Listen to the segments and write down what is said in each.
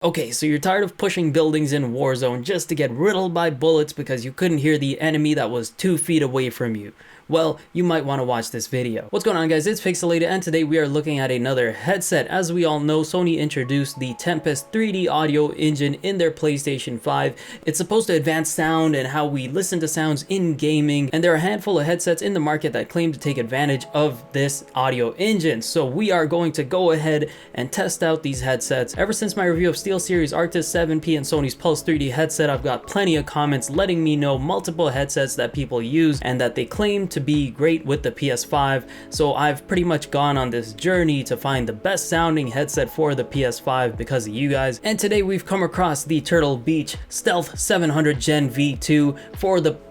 Okay, so you're tired of pushing buildings in Warzone just to get riddled by bullets because you couldn't hear the enemy that was 2 feet away from you. Well, you might want to watch this video. What's going on, guys? It's Picsoleated, and today we are looking at another headset. As we all know, Sony introduced the Tempest 3D audio engine in their PlayStation 5. It's supposed to advance sound and how we listen to sounds in gaming, and there are a handful of headsets in the market that claim to take advantage of this audio engine. So we are going to go ahead and test out these headsets. Ever since my review of SteelSeries Arctis 7P and Sony's Pulse 3D headset, I've got plenty of comments letting me know multiple headsets that people use and that they claim to be great with the PS5. So I've pretty much gone on this journey to find the best sounding headset for the PS5 because of you guys. And today we've come across the Turtle Beach Stealth 700 Gen V2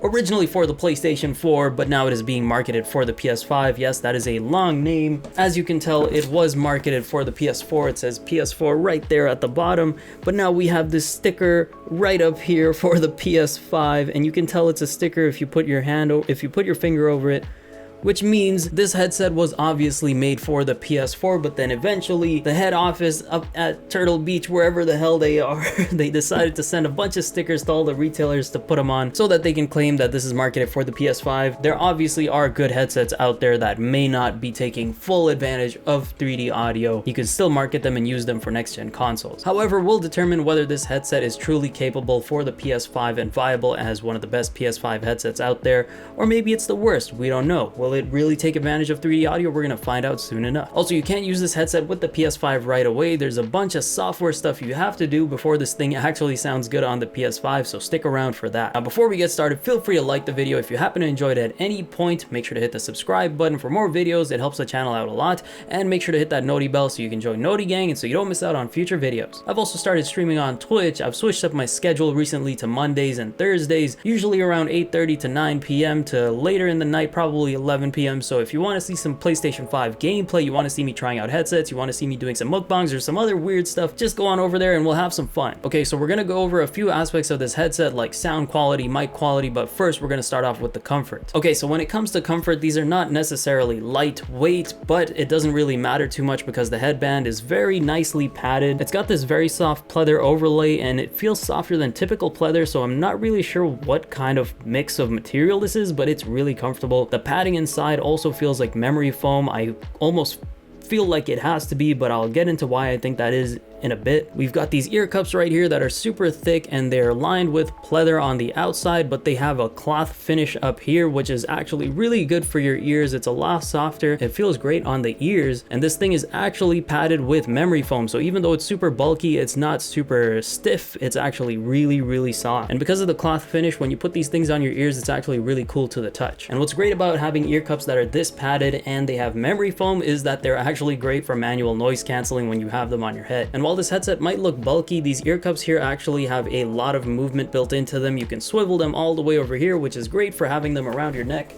originally for the PlayStation 4, but now it is being marketed for the PS5. Yes, that is a long name. As you can tell, it was marketed for the PS4. It says PS4 right there at the bottom, but now we have this sticker right up here for the PS5, and you can tell it's a sticker if you put your finger over it, which means this headset was obviously made for the PS4, but then eventually the head office up at Turtle Beach, wherever the hell they are, they decided to send a bunch of stickers to all the retailers to put them on so that they can claim that this is marketed for the PS5. There obviously are good headsets out there that may not be taking full advantage of 3D audio. You can still market them and use them for next-gen consoles. However, we'll determine whether this headset is truly capable for the PS5 and viable as one of the best PS5 headsets out there, or maybe it's the worst. We don't know. Will it really take advantage of 3D audio? We're gonna find out soon enough. Also, you can't use this headset with the PS5 right away. There's a bunch of software stuff you have to do before this thing actually sounds good on the PS5, so stick around for that. Now, before we get started, feel free to like the video. If you happen to enjoy it at any point, make sure to hit the subscribe button for more videos. It helps the channel out a lot. And make sure to hit that noti bell so you can join Noti Gang and so you don't miss out on future videos. I've also started streaming on Twitch. I've switched up my schedule recently to Mondays and Thursdays, usually around 8:30 to 9 p.m. to later in the night, probably 11 p.m. So if you want to see some PlayStation 5 gameplay, you want to see me trying out headsets, you want to see me doing some mukbangs or some other weird stuff, just go on over there and we'll have some fun. Okay, so we're going to go over a few aspects of this headset like sound quality, mic quality, but first we're going to start off with the comfort. Okay, so when it comes to comfort, these are not necessarily lightweight, but it doesn't really matter too much because the headband is very nicely padded. It's got this very soft pleather overlay and it feels softer than typical pleather, so I'm not really sure what kind of mix of material this is, but it's really comfortable. The padding inside also feels like memory foam. I almost feel like it has to be, but I'll get into why I think that is in a bit. We've got these ear cups right here that are super thick and they're lined with pleather on the outside, but they have a cloth finish up here, which is actually really good for your ears. It's a lot softer. It feels great on the ears, and this thing is actually padded with memory foam. So even though it's super bulky, it's not super stiff. It's actually really, really soft. And because of the cloth finish, when you put these things on your ears, it's actually really cool to the touch. And what's great about having ear cups that are this padded and they have memory foam is that they're actually great for manual noise canceling when you have them on your head. And while this headset might look bulky, these ear cups here actually have a lot of movement built into them. You can swivel them all the way over here, which is great for having them around your neck.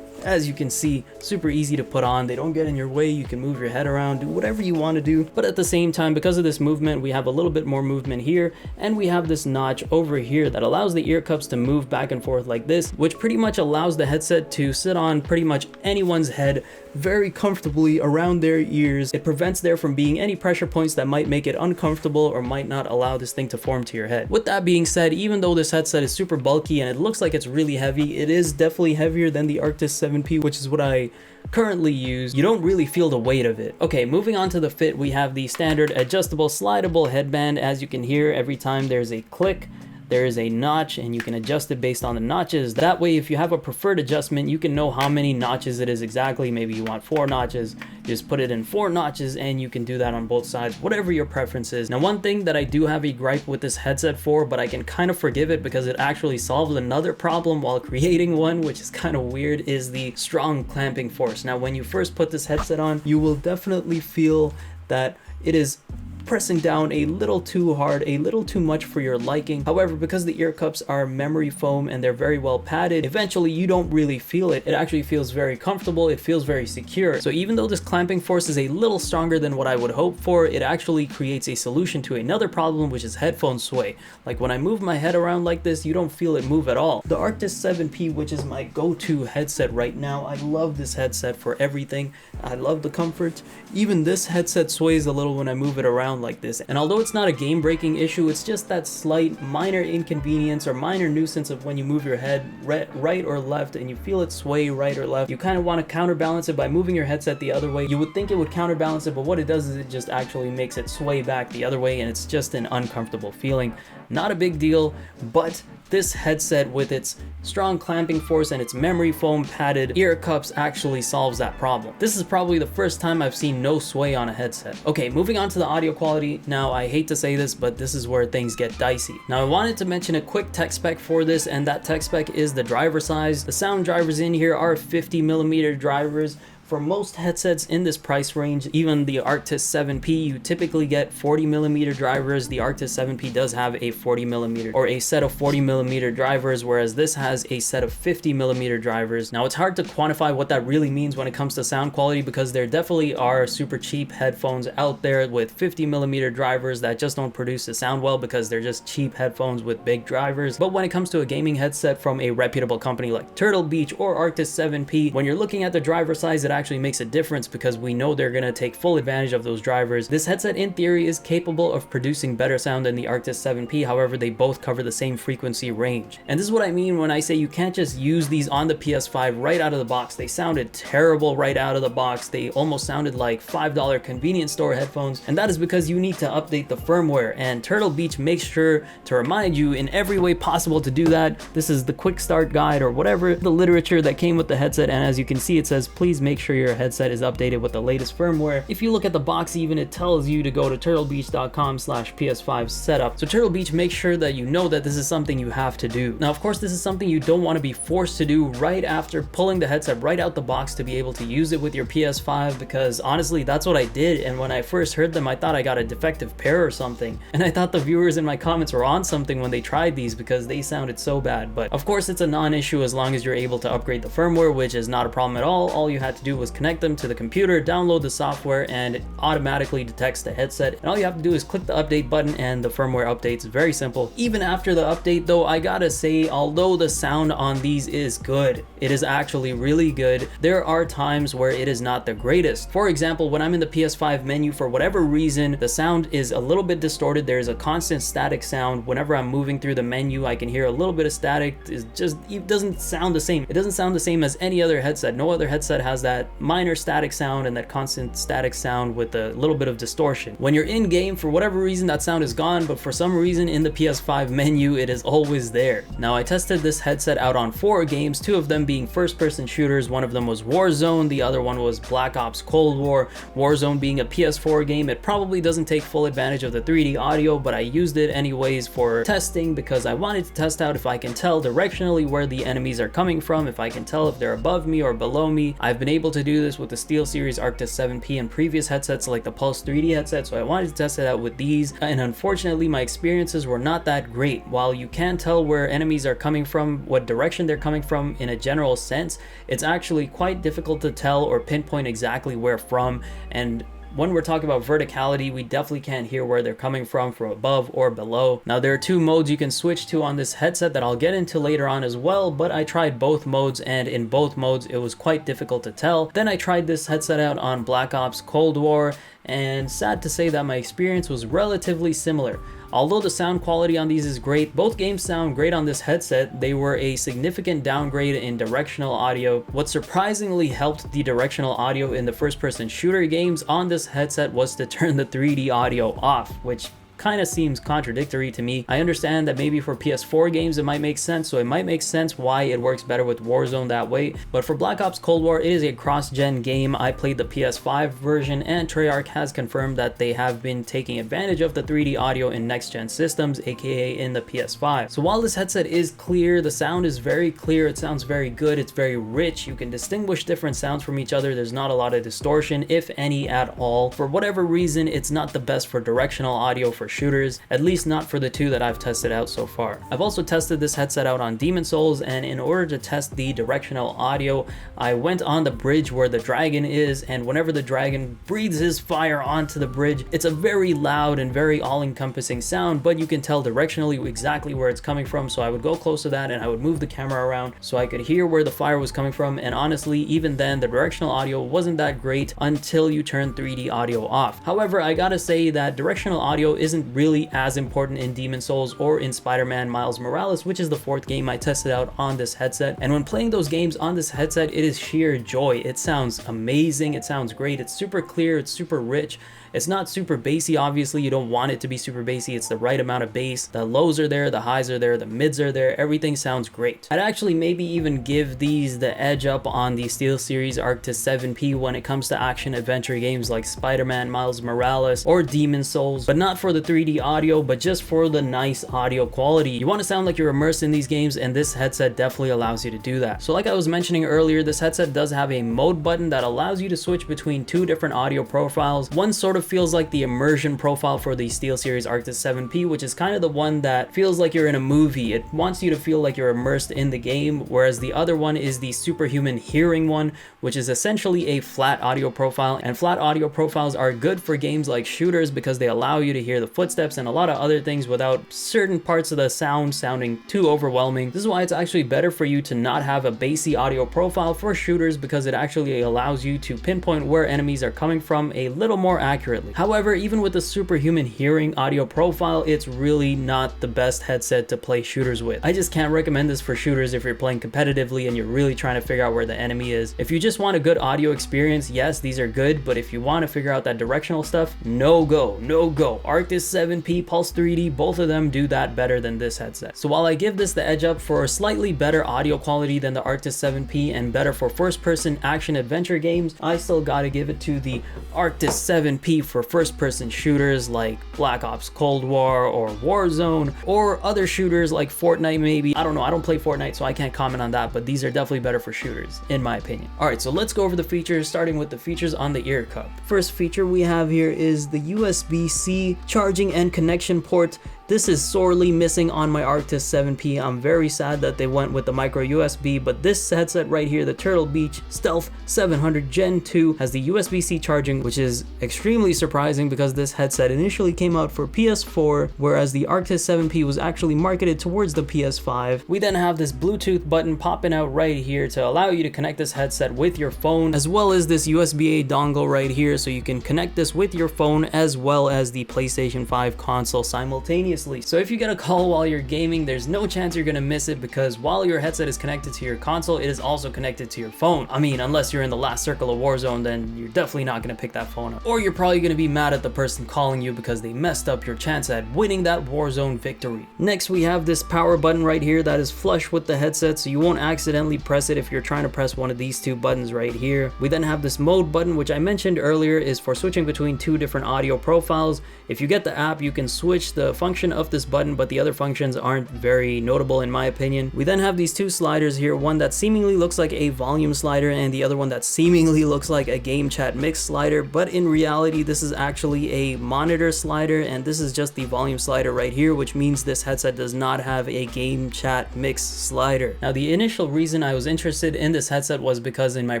As you can see, super easy to put on. They don't get in your way. You can move your head around, do whatever you want to do. But at the same time, because of this movement, we have a little bit more movement here, and we have this notch over here that allows the ear cups to move back and forth like this, which pretty much allows the headset to sit on pretty much anyone's head very comfortably around their ears. It prevents there from being any pressure points that might make it uncomfortable or might not allow this thing to form to your head. With that being said, even though this headset is super bulky and it looks like it's really heavy, it is definitely heavier than the Arctis 7P, which is what I currently use. You don't really feel the weight of it. Okay, moving on to the fit, we have the standard adjustable slidable headband. As you can hear, every time there's a click, there is a notch and you can adjust it based on the notches. That way, if you have a preferred adjustment, you can know how many notches it is exactly. Maybe you want 4 notches, just put it in 4 notches and you can do that on both sides, whatever your preference is. Now, one thing that I do have a gripe with this headset for, but I can kind of forgive it because it actually solves another problem while creating one, which is kind of weird, is the strong clamping force. Now, when you first put this headset on, you will definitely feel that it is pressing down a little too hard, a little too much for your liking. However, because the ear cups are memory foam and they're very well padded, eventually you don't really feel it. It actually feels very comfortable. It feels very secure. So even though this clamping force is a little stronger than what I would hope for, it actually creates a solution to another problem, which is headphone sway. Like when I move my head around like this, you don't feel it move at all. The Arctis 7P, which is my go-to headset right now, I love this headset for everything. I love the comfort. Even this headset sways a little when I move it around sound like this. And although it's not a game-breaking issue, it's just that slight minor inconvenience or minor nuisance of when you move your head right or left and you feel it sway right or left. You kind of want to counterbalance it by moving your headset the other way. You would think it would counterbalance it, but what it does is it just actually makes it sway back the other way, and it's just an uncomfortable feeling. Not a big deal, but this headset with its strong clamping force and its memory foam padded ear cups actually solves that problem. This is probably the first time I've seen no sway on a headset. Okay, moving on to the audio quality. Now, I hate to say this, but this is where things get dicey. Now, I wanted to mention a quick tech spec for this, and that tech spec is the driver size. The sound drivers in here are 50mm drivers. For most headsets in this price range, even the Arctis 7P, you typically get 40mm drivers. The Arctis 7P does have a 40mm or a set of 40mm drivers, whereas this has a set of 50mm drivers. Now, it's hard to quantify what that really means when it comes to sound quality, because there definitely are super cheap headphones out there with 50mm drivers that just don't produce the sound well because they're just cheap headphones with big drivers. But when it comes to a gaming headset from a reputable company like Turtle Beach or Arctis 7P, when you're looking at the driver size, it actually makes a difference because we know they're going to take full advantage of those drivers. This headset in theory is capable of producing better sound than the Arctis 7P, however they both cover the same frequency range. And this is what I mean when I say you can't just use these on the PS5 right out of the box. They sounded terrible right out of the box. They almost sounded like $5 convenience store headphones, and that is because you need to update the firmware, and Turtle Beach makes sure to remind you in every way possible to do that. This is the quick start guide or whatever, the literature that came with the headset, and as you can see it says please make sure your headset is updated with the latest firmware. If you look at the box even, it tells you to go to turtlebeach.com/PS5 setup. So Turtle Beach makes sure that you know that this is something you have to do. Now, of course, this is something you don't want to be forced to do right after pulling the headset right out the box to be able to use it with your PS5, because honestly, that's what I did. And when I first heard them, I thought I got a defective pair or something. And I thought the viewers in my comments were on something when they tried these because they sounded so bad. But of course, it's a non-issue as long as you're able to upgrade the firmware, which is not a problem at all. All you had to do was connect them to the computer, download the software, and it automatically detects the headset. And all you have to do is click the update button and the firmware updates. Very simple. Even after the update though, I gotta say, although the sound on these is good, it is actually really good, there are times where it is not the greatest. For example, when I'm in the PS5 menu, for whatever reason, the sound is a little bit distorted. There's a constant static sound. Whenever I'm moving through the menu, I can hear a little bit of static. It doesn't sound the same. It doesn't sound the same as any other headset. No other headset has that minor static sound and that constant static sound with a little bit of distortion. When you're in game, for whatever reason, that sound is gone, but for some reason in the PS5 menu, it is always there. Now, I tested this headset out on 4 games, 2 of them being first-person shooters. One of them was Warzone, the other one was Black Ops Cold War. Warzone being a PS4 game, it probably doesn't take full advantage of the 3D audio, but I used it anyways for testing because I wanted to test out if I can tell directionally where the enemies are coming from, if I can tell if they're above me or below me. I've been able to do this with the SteelSeries Arctis 7P and previous headsets like the Pulse 3D headset, so I wanted to test it out with these, and unfortunately my experiences were not that great. While you can tell where enemies are coming from, what direction they're coming from in a general sense, it's actually quite difficult to tell or pinpoint exactly where from, and when we're talking about verticality, we definitely can't hear where they're coming from above or below. Now, there are 2 modes you can switch to on this headset that I'll get into later on as well, but I tried both modes, and in both modes it was quite difficult to tell. Then I tried this headset out on Black Ops Cold War, and sad to say that my experience was relatively similar. Although the sound quality on these is great, both games sound great on this headset, they were a significant downgrade in directional audio. What surprisingly helped the directional audio in the first-person shooter games on this headset was to turn the 3D audio off, which kind of seems contradictory to me. I understand that maybe for PS4 games it might make sense, so it might make sense why it works better with Warzone that way, but for Black Ops Cold War, it is a cross-gen game. I played the PS5 version, and Treyarch has confirmed that they have been taking advantage of the 3D audio in next-gen systems, aka in the PS5. So while this headset is clear, the sound is very clear, it sounds very good, it's very rich, you can distinguish different sounds from each other, there's not a lot of distortion, if any at all. For whatever reason, it's not the best for directional audio for shooters, at least not for the two that I've tested out so far. I've also tested this headset out on Demon Souls, and in order to test the directional audio, I went on the bridge where the dragon is, and whenever the dragon breathes his fire onto the bridge, it's a very loud and very all-encompassing sound, but you can tell directionally exactly where it's coming from. So I would go close to that and I would move the camera around so I could hear where the fire was coming from, and honestly, even then, the directional audio wasn't that great until you turn 3D audio off. However, I gotta say that directional audio isn't really as important in Demon Souls or in Spider-Man Miles Morales, which is the fourth game I tested out on this headset, and when playing those games on this headset, it is sheer joy. It sounds amazing, it sounds great, it's super clear, it's super rich. It's not super bassy, obviously. You don't want it to be super bassy. It's the right amount of bass. The lows are there, the highs are there, the mids are there. Everything sounds great. I'd actually maybe even give these the edge up on the SteelSeries Arctis 7P when it comes to action adventure games like Spider-Man Miles Morales or Demon Souls, but not for the 3D audio, but just for the nice audio quality. You want to sound like you're immersed in these games, and this headset definitely allows you to do that. So like I was mentioning earlier, this headset does have a mode button that allows you to switch between two different audio profiles. One sort of feels like the immersion profile for the SteelSeries Arctis 7P, which is kind of the one that feels like you're in a movie. It wants you to feel like you're immersed in the game, whereas the other one is the superhuman hearing one, which is essentially a flat audio profile. And flat audio profiles are good for games like shooters because they allow you to hear the footsteps and a lot of other things without certain parts of the sound sounding too overwhelming. This is why it's actually better for you to not have a bassy audio profile for shooters, because it actually allows you to pinpoint where enemies are coming from a little more accurately. However, even with the superhuman hearing audio profile, it's really not the best headset to play shooters with. I just can't recommend this for shooters if you're playing competitively and you're really trying to figure out where the enemy is. If you just want a good audio experience, yes, these are good, but if you want to figure out that directional stuff, no go, no go. Arctis 7P, Pulse 3D, both of them do that better than this headset. So while I give this the edge up for slightly better audio quality than the Arctis 7P and better for first-person action adventure games, I still gotta give it to the Arctis 7P for first-person shooters like Black Ops Cold War or Warzone, or other shooters like Fortnite maybe. I don't know, I don't play Fortnite, so I can't comment on that, but these are definitely better for shooters, in my opinion. Alright, so let's go over the features, starting with the features on the ear cup. First feature we have here is the USB-C charging and connection port. This is sorely missing on my Arctis 7P. I'm very sad that they went with the micro USB, but this headset right here, the Turtle Beach Stealth 700 Gen 2, has the USB-C charging, which is extremely surprising because this headset initially came out for PS4, whereas the Arctis 7P was actually marketed towards the PS5. We then have this Bluetooth button popping out right here to allow you to connect this headset with your phone, as well as this USB-A dongle right here, so you can connect this with your phone as well as the PlayStation 5 console simultaneously. So if you get a call while you're gaming, there's no chance you're gonna miss it, because while your headset is connected to your console, it is also connected to your phone. I mean, unless you're in the last circle of Warzone, then you're definitely not gonna pick that phone up. Or you're probably gonna be mad at the person calling you because they messed up your chance at winning that Warzone victory. Next, we have this power button right here that is flush with the headset, so you won't accidentally press it if you're trying to press one of these two buttons right here. We then have this mode button, which I mentioned earlier is for switching between two different audio profiles. If you get the app, you can switch the function of this button, but the other functions aren't very notable in my opinion. We then have these two sliders here, one that seemingly looks like a volume slider and the other one that seemingly looks like a game chat mix slider, but in reality this is actually a monitor slider, and this is just the volume slider right here, which means this headset does not have a game chat mix slider. Now, the initial reason I was interested in this headset was because in my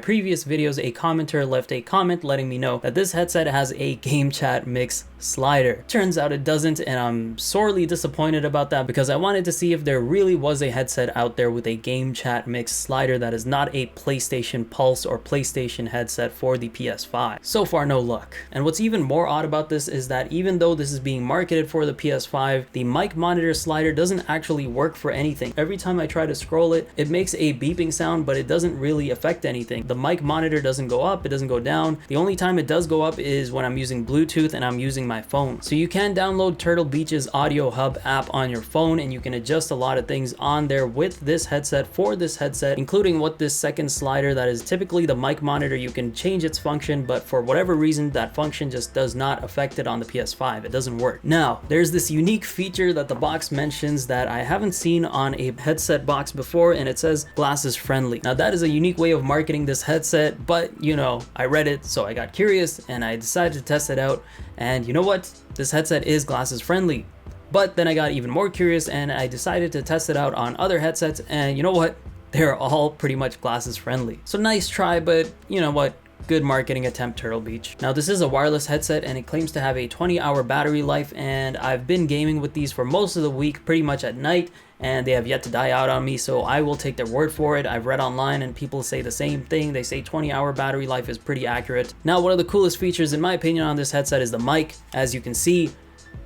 previous videos a commenter left a comment letting me know that this headset has a game chat mix slider. Turns out it doesn't, and I'm sorely disappointed about that because I wanted to see if there really was a headset out there with a game chat mix slider that is not a PlayStation Pulse or PlayStation headset for the PS5. So far, no luck. And what's even more odd about this is that even though this is being marketed for the PS5, the mic monitor slider doesn't actually work for anything. Every time I try to scroll it, it makes a beeping sound, but it doesn't really affect anything. The mic monitor doesn't go up, it doesn't go down. The only time it does go up is when I'm using Bluetooth and I'm using my phone. So you can download Turtle Beach's Audio Hub app on your phone, and you can adjust a lot of things on there with this headset for this headset, including what this second slider that is typically the mic monitor, you can change its function, but for whatever reason that function just does not affect it on the PS5. It doesn't work. Now there's this unique feature that the box mentions that I haven't seen on a headset box before, and it says glasses friendly. Now that is a unique way of marketing this headset, but you know, I read it, so I got curious and I decided to test it out, and you know what, this headset is glasses friendly. But then I got even more curious and I decided to test it out on other headsets, and you know what, they're all pretty much glasses friendly. So nice try, but you know what, good marketing attempt, Turtle Beach. Now this is a wireless headset and it claims to have a 20-hour battery life, and I've been gaming with these for most of the week, pretty much at night, and they have yet to die out on me, so I will take their word for it. I've read online and people say the same thing. They say 20-hour battery life is pretty accurate. Now one of the coolest features in my opinion on this headset is the mic. As you can see,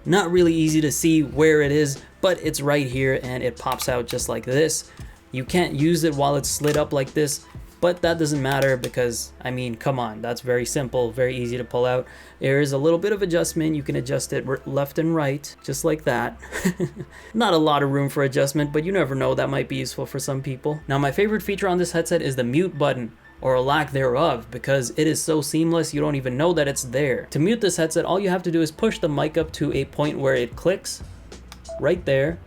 not really easy to see where it is, but it's right here and it pops out just like this. You can't use it while it's slid up like this, but that doesn't matter because, I mean, come on, that's very simple, very easy to pull out. There is a little bit of adjustment. You can adjust it left and right, just like that. Not a lot of room for adjustment, but you never know, that might be useful for some people. Now, my favorite feature on this headset is the mute button, or a lack thereof, because it is so seamless you don't even know that it's there. To mute this headset, all you have to do is push the mic up to a point where it clicks, right there.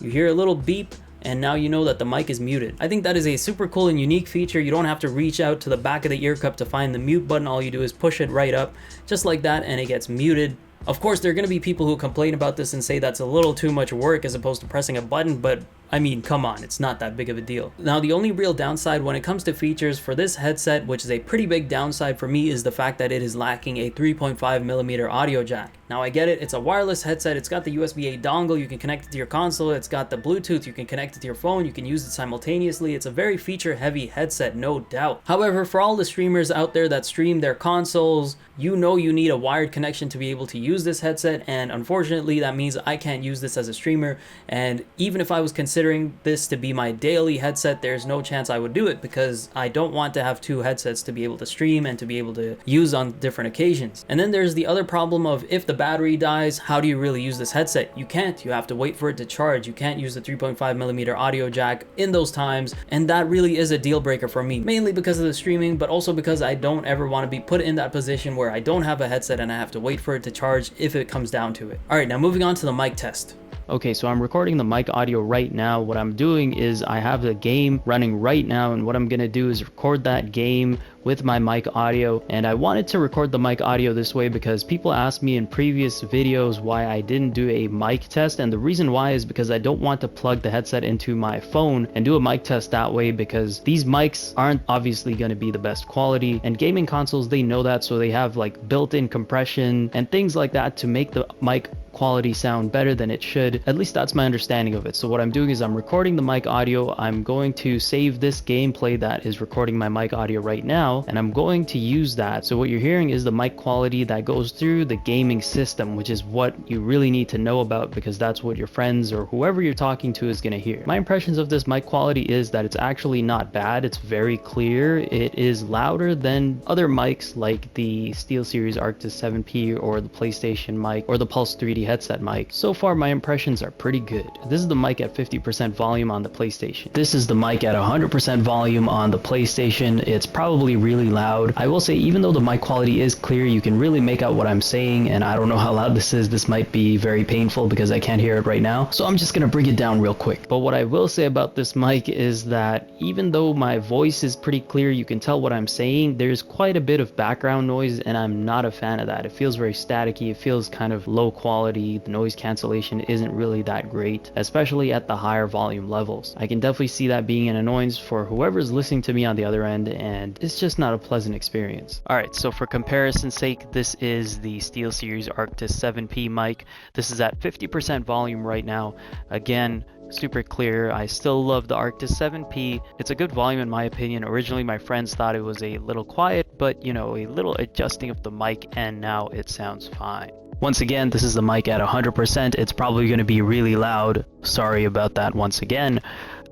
You hear a little beep, and now you know that the mic is muted. I think that is a super cool and unique feature. You don't have to reach out to the back of the ear cup to find the mute button. All you do is push it right up, just like that, and it gets muted. Of course, there are going to be people who complain about this and say that's a little too much work as opposed to pressing a button, but I mean, come on, it's not that big of a deal. Now, the only real downside when it comes to features for this headset, which is a pretty big downside for me, is the fact that it is lacking a 3.5mm audio jack. Now, I get it, it's a wireless headset, it's got the USB-A dongle, you can connect it to your console, it's got the Bluetooth, you can connect it to your phone, you can use it simultaneously. It's a very feature-heavy headset, no doubt. However, for all the streamers out there that stream their consoles, you know you need a wired connection to be able to use this headset, and unfortunately, that means I can't use this as a streamer, and even if I was considering this to be my daily headset, there's no chance I would do it because I don't want to have two headsets to be able to stream and to be able to use on different occasions. And then there's the other problem of if the battery dies, how do you really use this headset? You can't. You have to wait for it to charge. You can't use the 3.5mm audio jack in those times, and that really is a deal breaker for me, mainly because of the streaming, but also because I don't ever want to be put in that position where I don't have a headset and I have to wait for it to charge if it comes down to it. All right, now moving on to the mic test. Okay, so I'm recording the mic audio right now. What I'm doing is I have the game running right now, and what I'm gonna do is record that game with my mic audio. And I wanted to record the mic audio this way because people asked me in previous videos why I didn't do a mic test, and the reason why is because I don't want to plug the headset into my phone and do a mic test that way, because these mics aren't obviously going to be the best quality, and gaming consoles, they know that, so they have like built-in compression and things like that to make the mic quality sound better than it should. At least that's my understanding of it. So what I'm doing is I'm recording the mic audio. I'm going to save this gameplay that is recording my mic audio right now, and I'm going to use that. So what you're hearing is the mic quality that goes through the gaming system, which is what you really need to know about, because that's what your friends or whoever you're talking to is going to hear. My impressions of this mic quality is that it's actually not bad. It's very clear. It is louder than other mics like the SteelSeries Arctis 7P or the PlayStation mic or the Pulse 3D headset mic. So far my impressions are pretty good. This is the mic at 50% volume on the PlayStation. This is the mic at 100% volume on the PlayStation. It's probably really loud. I will say, even though the mic quality is clear, you can really make out what I'm saying, and I don't know how loud this is. This might be very painful because I can't hear it right now, so I'm just gonna bring it down real quick. But what I will say about this mic is that even though my voice is pretty clear, you can tell what I'm saying, there's quite a bit of background noise, and I'm not a fan of that. It feels very staticky. It feels kind of low quality. The noise cancellation isn't really that great, especially at the higher volume levels. I can definitely see that being an annoyance for whoever's listening to me on the other end, and it's just not a pleasant experience. Alright, so for comparison's sake, this is the SteelSeries Arctis 7P mic. This is at 50% volume right now. Again, super clear. I still love the Arctis 7P. It's a good volume in my opinion. Originally my friends thought it was a little quiet, but you know, a little adjusting of the mic and now it sounds fine. Once again, this is the mic at 100%. It's probably going to be really loud. Sorry about that once again.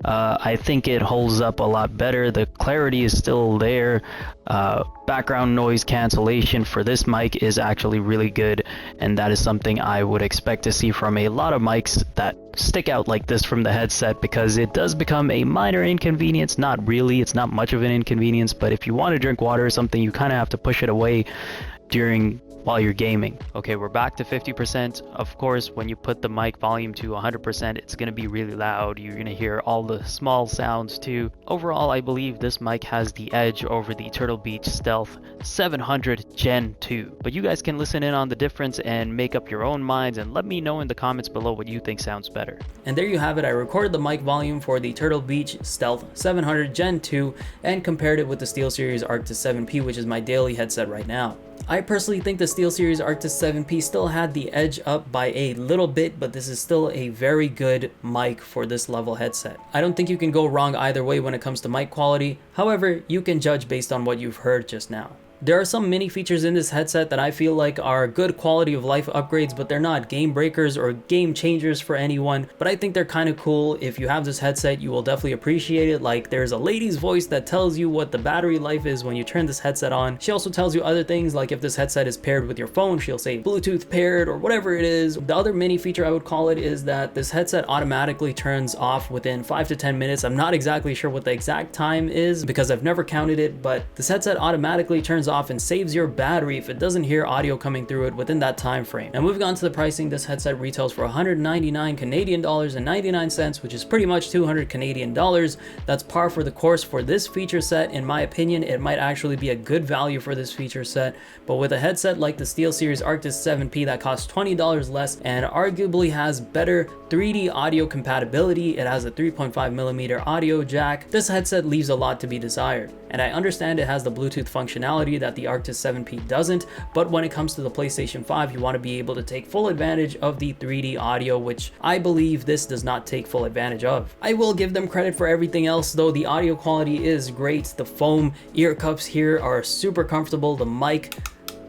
I think it holds up a lot better. The clarity is still there. Background noise cancellation for this mic is actually really good, and that is something I would expect to see from a lot of mics that stick out like this from the headset, because it does become a minor inconvenience. Not really, it's not much of an inconvenience, but if you want to drink water or something, you kind of have to push it away while you're gaming. Okay, we're back to 50%. Of course, when you put the mic volume to 100%, it's going to be really loud. You're going to hear all the small sounds too. Overall, I believe this mic has the edge over the Turtle Beach Stealth 700 Gen 2. But you guys can listen in on the difference and make up your own minds, and let me know in the comments below what you think sounds better. And there you have it. I recorded the mic volume for the Turtle Beach Stealth 700 Gen 2 and compared it with the SteelSeries Arctis 7P, which is my daily headset right now. I personally think the SteelSeries Arctis 7P still had the edge up by a little bit, but this is still a very good mic for this level headset. I don't think you can go wrong either way when it comes to mic quality. However, you can judge based on what you've heard just now. There are some mini features in this headset that I feel like are good quality of life upgrades, but they're not game breakers or game changers for anyone. But I think they're kind of cool. If you have this headset, you will definitely appreciate it. Like, there's a lady's voice that tells you what the battery life is when you turn this headset on. She also tells you other things, like if this headset is paired with your phone, she'll say Bluetooth paired or whatever it is. The other mini feature I would call it is that this headset automatically turns off within 5 to 10 minutes. I'm not exactly sure what the exact time is because I've never counted it, but this headset automatically turns off and saves your battery if it doesn't hear audio coming through it within that time frame. Now moving on to the pricing, this headset retails for 199 Canadian dollars and 99 cents, which is pretty much 200 Canadian dollars. That's par for the course for this feature set. In my opinion, it might actually be a good value for this feature set, but with a headset like the SteelSeries Arctis 7P that costs $20 less and arguably has better 3D audio compatibility, it has a 3.5mm audio jack, this headset leaves a lot to be desired. And I understand it has the Bluetooth functionality that the Arctis 7P doesn't, but when it comes to the PlayStation 5, you want to be able to take full advantage of the 3D audio, which I believe this does not take full advantage of. I will give them credit for everything else though. The audio quality is great. The foam ear cups here are super comfortable. The mic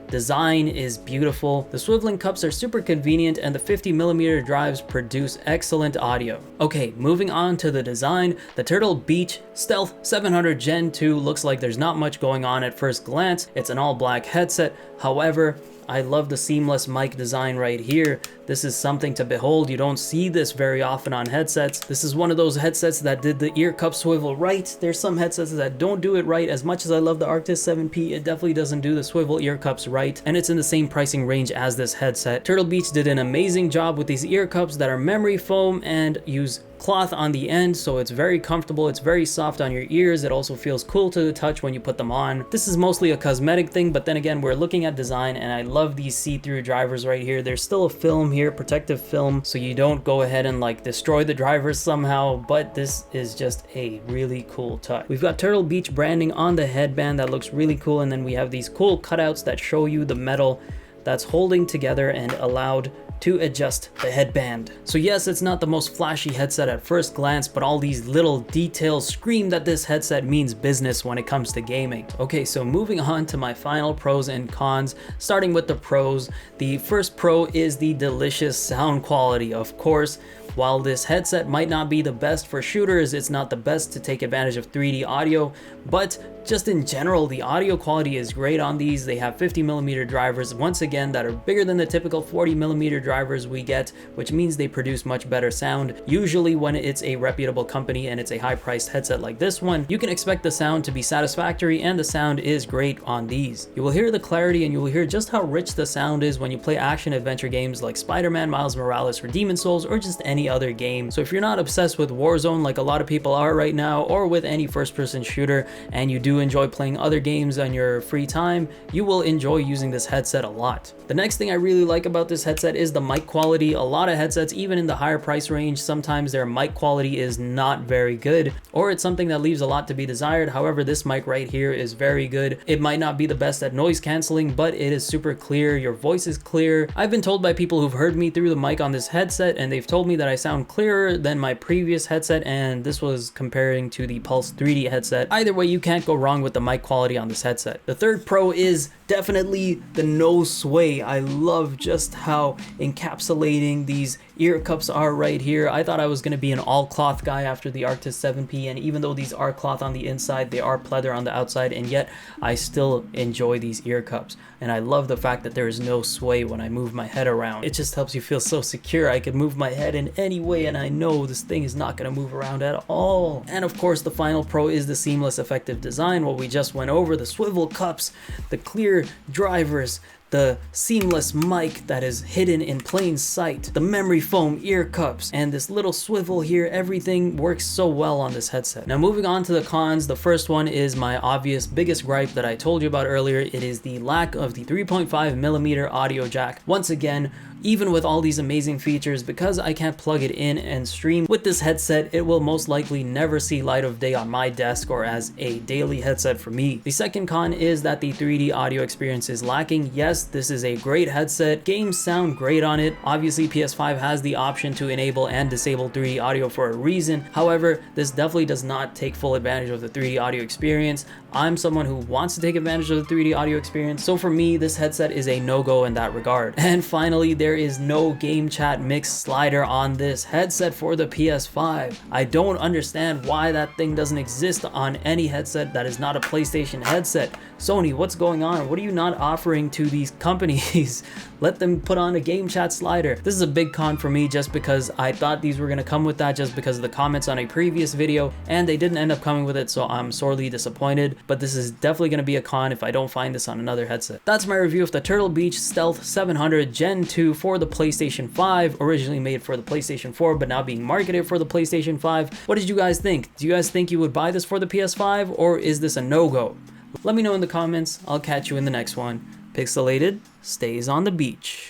design is beautiful. The swiveling cups are super convenient, and the 50mm drives produce excellent audio. Okay, moving on to the design. The Turtle Beach Stealth 700 Gen 2 looks like there's not much going on at first glance. It's an all black headset. However, I love the seamless mic design right here. This is something to behold. You don't see this very often on headsets. This is one of those headsets that did the ear cup swivel right. There's some headsets that don't do it right. As much as I love the Arctis 7P, it definitely doesn't do the swivel ear cups right, and it's in the same pricing range as this headset. Turtle Beach did an amazing job with these ear cups that are memory foam and use cloth on the end, so it's very comfortable. It's very soft on your ears. It also feels cool to the touch when you put them on. This is mostly a cosmetic thing, but then again, we're looking at design, and I love these see-through drivers right here. There's still a film here, protective film, so you don't go ahead and like destroy the drivers somehow, but this is just a really cool touch. We've got Turtle Beach branding on the headband that looks really cool, and then we have these cool cutouts that show you the metal that's holding together and allowed to adjust the headband. So yes, it's not the most flashy headset at first glance, but all these little details scream that this headset means business when it comes to gaming. Okay, so moving on to my final pros and cons, starting with the pros. The first pro is the delicious sound quality. Of course, while this headset might not be the best for shooters, it's not the best to take advantage of 3D audio, but just in general, the audio quality is great on these. They have 50mm drivers, once again, that are bigger than the typical 40mm drivers we get, which means they produce much better sound. Usually when it's a reputable company and it's a high-priced headset like this one, you can expect the sound to be satisfactory, and the sound is great on these. You will hear the clarity, and you will hear just how rich the sound is when you play action-adventure games like Spider-Man, Miles Morales, or Demon's Souls, or just any other game. So if you're not obsessed with Warzone like a lot of people are right now, or with any first-person shooter, and you do enjoy playing other games on your free time, you will enjoy using this headset a lot. The next thing I really like about this headset is the mic quality. A lot of headsets, even in the higher price range, sometimes their mic quality is not very good, or it's something that leaves a lot to be desired. However, this mic right here is very good. It might not be the best at noise canceling, but it is super clear. Your voice is clear. I've been told by people who've heard me through the mic on this headset, and they've told me that I sound clearer than my previous headset, and this was comparing to the Pulse 3D headset. Either way, you can't go wrong with the mic quality on this headset. The third pro is definitely the nose sway. I love just how encapsulating these ear cups are right here. I thought I was going to be an all cloth guy after the Arctis 7P, and even though these are cloth on the inside, they are pleather on the outside, and yet I still enjoy these ear cups. And I love the fact that there is no sway when I move my head around. It just helps you feel so secure. I can move my head in any way and I know this thing is not going to move around at all. And of course the final pro is the seamless effective design. What we just went over, the swivel cups, the clear drivers, the seamless mic that is hidden in plain sight, the memory foam ear cups, and this little swivel here. Everything works so well on this headset. Now moving on to the cons, the first one is my obvious biggest gripe that I told you about earlier. It is the lack of the 3.5mm audio jack. Once again, even with all these amazing features, because I can't plug it in and stream with this headset, it will most likely never see light of day on my desk or as a daily headset for me. The second con is that the 3D audio experience is lacking. Yes, this is a great headset. Games sound great on it. Obviously, PS5 has the option to enable and disable 3D audio for a reason. However, this definitely does not take full advantage of the 3D audio experience. I'm someone who wants to take advantage of the 3D audio experience, so for me, this headset is a no-go in that regard. And finally, there is no game chat mix slider on this headset for the PS5. I don't understand why that thing doesn't exist on any headset that is not a PlayStation headset. Sony, what's going on? What are you not offering to these companies? Let them put on a game chat slider. This is a big con for me just because I thought these were going to come with that just because of the comments on a previous video, and they didn't end up coming with it, so I'm sorely disappointed. But this is definitely going to be a con if I don't find this on another headset. That's my review of the Turtle Beach Stealth 700 Gen 2 for the PlayStation 5, originally made for the PlayStation 4 but now being marketed for the PlayStation 5. What did you guys think? Do you guys think you would buy this for the PS5, or is this a no-go? Let me know in the comments. I'll catch you in the next one. Pixelated stays on the beach.